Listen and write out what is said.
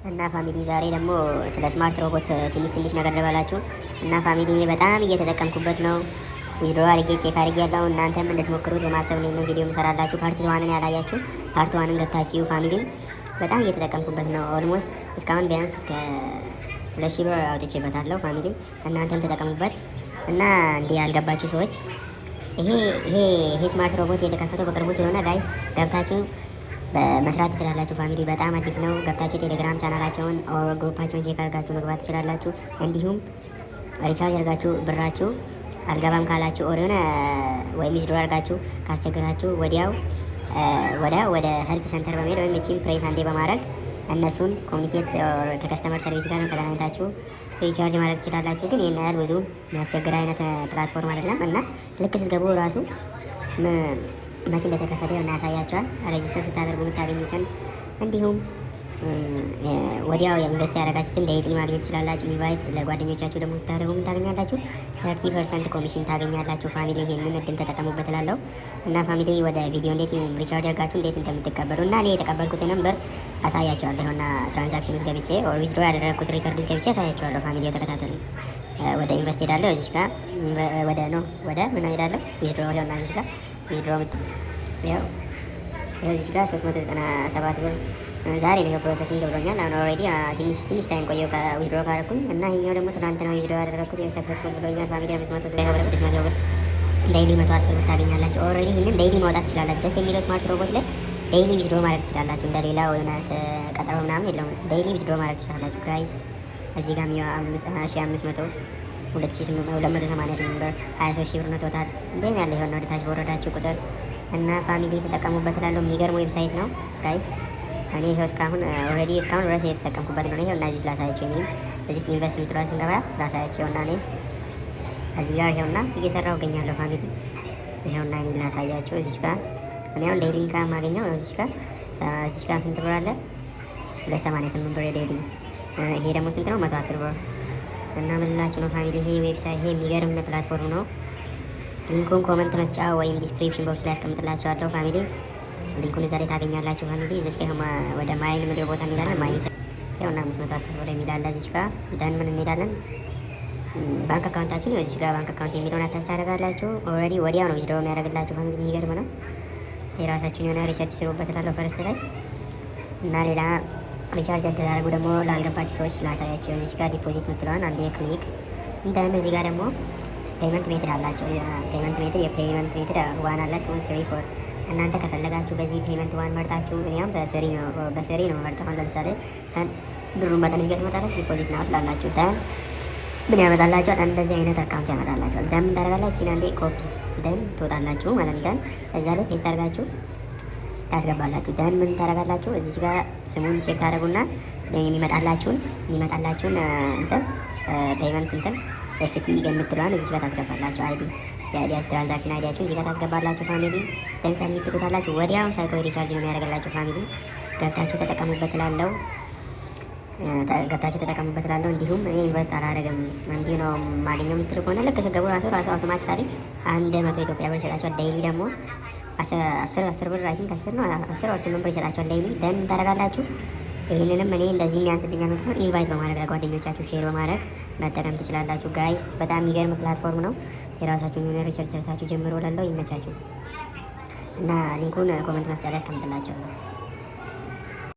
እና ፋሚሊ ዛሬ ደግሞ ስለ ስማርት ሮቦት ትንሽ ነገር ልበላችሁ። እና ፋሚሊ በጣም እየተጠቀምኩበት ነው። ዊዝድሮ አድርጌ ቼክ አድርጌ ያለው እናንተም እንድትሞክሩት በማሰብ ነው ይህንን ቪዲዮ የምሰራላችሁ። ፓርት ዋንን ያላያችሁ ፓርት ዋንን ገብታችሁ ፋሚሊ በጣም እየተጠቀምኩበት ነው። ኦልሞስት እስካሁን ቢያንስ እስከ 2,000 ብር አውጥቼበታለሁ። ፋሚሊ እናንተም ተጠቀሙበት። እና እንዲህ ያልገባችሁ ሰዎች ይሄ ስማርት ሮቦት የተከፈተው በቅርቡ ስለሆነ ጋይስ ገብታችሁ መስራት ትችላላችሁ። ፋሚሊ በጣም አዲስ ነው። ገብታችሁ ቴሌግራም ቻናላቸውን ኦር ግሩፓቸውን ቼክ አድርጋችሁ መግባት ትችላላችሁ። እንዲሁም ሪቻርጅ አድርጋችሁ ብራችሁ አልገባም ካላችሁ ኦር የሆነ ወይም ዊዝድሮ አድርጋችሁ ካስቸግራችሁ ወዲያው ወደ ሄልፕ ሴንተር በመሄድ ወይም የቺም ፕሬስ አንዴ በማድረግ እነሱን ኮሚኒኬት ከከስተመር ሰርቪስ ጋር ተገናኝታችሁ ሪቻርጅ ማድረግ ትችላላችሁ። ግን ይህን ያህል ብዙ የሚያስቸግር አይነት ፕላትፎርም አይደለም እና ልክ ስትገቡ ራሱ መቼ እንደተከፈተ እናያሳያቸዋል። ሬጅስተር ስታደርጉ የምታገኙትን እንዲሁም ወዲያው ኢንቨስት ያደረጋችሁትን ዴይሊ ማግኘት ትችላላችሁ። ኢንቫይት ለጓደኞቻችሁ ደግሞ ስታደርጉ ምን ታገኛላችሁ? 30% ኮሚሽን ታገኛላችሁ። ፋሚሊ ይሄንን እድል ተጠቀሙበት እላለሁ። እና ፋሚሊ ወደ ቪዲዮ እንዴት ሪቻርጅ አድርጋችሁ እንዴት እንደምትቀበሉ እና እኔ የተቀበልኩትን ብር አሳያቸዋለሁ። እና ትራንዛክሽን ውስጥ ገብቼ ኦር ዊዝድሮ ያደረግኩት ሪከርድ ውስጥ ገብቼ አሳያቸዋለሁ። ፋሚሊ ተከታተሉ። ወደ ኢንቨስት ሄዳለሁ። እዚች ጋር ወደ ምን ሄዳለሁ? ዊዝድሮ ሆና እዚች ጋር ዊዝድሮ ያው እዚች ጋር 397 ብር ዛሬ ነው ፕሮሰሲንግ ብሎኛል። አሁን ኦልሬዲ ትንሽ ታይም ቆየው ከዊዝድሮ ካረኩኝ እና ይሄኛው ደግሞ ትናንት ነው ዊዝድሮ ያደረኩት ሰክሰስፉል ብሎኛል። ፋሚሊ 500 ብር ዴይሊ 110 ብር ታገኛላችሁ። ኦልሬዲ ይህንን ዴይሊ ማውጣት ትችላላችሁ። ደስ የሚለው ስማርት ሮቦት ላይ ዴይሊ ዊዝድሮ ማድረግ ትችላላችሁ። እንደሌላው የሆነ ቀጠሮ ምናምን የለውም። ዴይሊ ዊዝድሮ ማድረግ ትችላላችሁ ጋይስ። እዚህ ጋር 1500 288 ብር 23 ብር ነው ቶታል። እንደዚህ ያለ የሆነ ወደታች በወረዳችሁ ቁጥር እና ፋሚሊ ተጠቀሙበት እላለሁ። የሚገርም ዌብሳይት ነው ጋይስ። እኔ ይኸው እስካሁን ድረስ እየተጠቀምኩበት ነው። ይኸው እና እዚህ ላሳያቸው እኔ እዚህ ኢንቨስት የምትለዋል ስንገባ ላሳያቸው እና እኔ እዚህ ጋር ይኸውና እየሰራሁ እገኛለሁ ፋሚሊ። ይኸውና እኔ ላሳያቸው እዚህ ጋር እኔ አሁን ዴይሊ ኢንካም ማገኘው እዚህ ጋር ስንት ብር አለ? 288 ብር ዴይሊ። ይሄ ደግሞ ስንት ነው? 110 ብር። እና ምን ልላችሁ ነው ፋሚሊ፣ ይሄ ዌብሳይት ይሄ የሚገርም ፕላትፎርም ነው። ሊንኩን ኮመንት መስጫ ወይም ዲስክሪፕሽን ቦክስ ላይ ያስቀምጥላችኋለሁ ፋሚሊ። ሊንኩን እዛ ላይ ታገኛላችሁ ፋሚሊ። እዚች ጋር ወደ ማይን ምድር ቦታ እንሄዳለን። ማይን ይኸውና 510 ብር የሚላለ እዚች ጋር ደን ምን እንሄዳለን? ባንክ አካውንታችሁን እዚች ጋር ባንክ አካውንት የሚለውን አታች ታደርጋላችሁ። ኦልሬዲ ወዲያው ነው ዊዝድሮው የሚያደርግላችሁ ፋሚሊ። የሚገርም ነው። የራሳችሁን የሆነ ሪሰርች ስሩበት እላለሁ ፈርስት ላይ እና ሌላ ሪቻርጅ አደራረጉ ደግሞ ላልገባችሁ ሰዎች ላሳያቸው። እዚች ጋር ዲፖዚት ምትለዋን አንዴ ክሊክ እንትን እዚህ ጋር ደግሞ ፔመንት ሜትድ አላቸው። ፔመንት ሜትድ የፔመንት ሜትድ ዋን አለ 2 3 4 እናንተ ከፈለጋችሁ በዚህ ፔመንት ዋን መርጣችሁ እኔም በስሪ ነው መርጠው። አሁን ለምሳሌ ብሩን መጠን እዚህ ጋር ትመጣላችሁ። ዲፖዚት ነው ትላላችሁ። ደን ምን ያመጣላችኋል? እንደዚህ አይነት አካውንት ያመጣላችኋል። ደን ምን ታደርጋላችሁ? አንዴ ኮፒ ደን ትወጣላችሁ ማለት ደን እዛ ላይ ፔስት አድርጋችሁ ታስገባላችሁ። ደን ምን ታደርጋላችሁ? እዚህ ጋር ስሙን ቼክ ታደርጉና የሚመጣላችሁን እንትን ፔመንት እንትን ኤፍቲ የምትለዋን እዚህ ጋር ታስገባላችሁ። የአይዲያች ትራንዛክሽን አይዲያችሁን እዚህ ጋር ታስገባላችሁ ፋሚሊ። ደን ሰብሚት ትሉታላችሁ። ወዲያው ሳይኮ ሪቻርጅ ነው የሚያደርግላችሁ ፋሚሊ። ገብታችሁ ተጠቀሙበት እላለሁ። እንዲሁም እኔ ኢንቨስት አላደርግም እንዲሁ ነው ማገኘው የምትሉ ከሆነ ልክ ስገቡ ራሱ አውቶማቲካሊ 100 ኢትዮጵያ ብር ይሰጣችኋል። ዴይሊ ደግሞ 10 ብር አይ ቲንክ 10 ነው 10 ወር 8 ብር ይሰጣችኋል ዴይሊ። ደን ታደርጋላችሁ። ይህንንም እኔ እንደዚህ የሚያንስብኛል ምክንያቱም ኢንቫይት በማድረግ ለጓደኞቻችሁ ሼር በማድረግ መጠቀም ትችላላችሁ ጋይስ። በጣም የሚገርም ፕላትፎርም ነው። የራሳችሁን የሆነ ሪሰርች ሰርታችሁ ጀምሮ ላለው ይመቻችሁ እና ሊንኩን ኮመንት መስጫ ላይ አስቀምጥላችኋለሁ።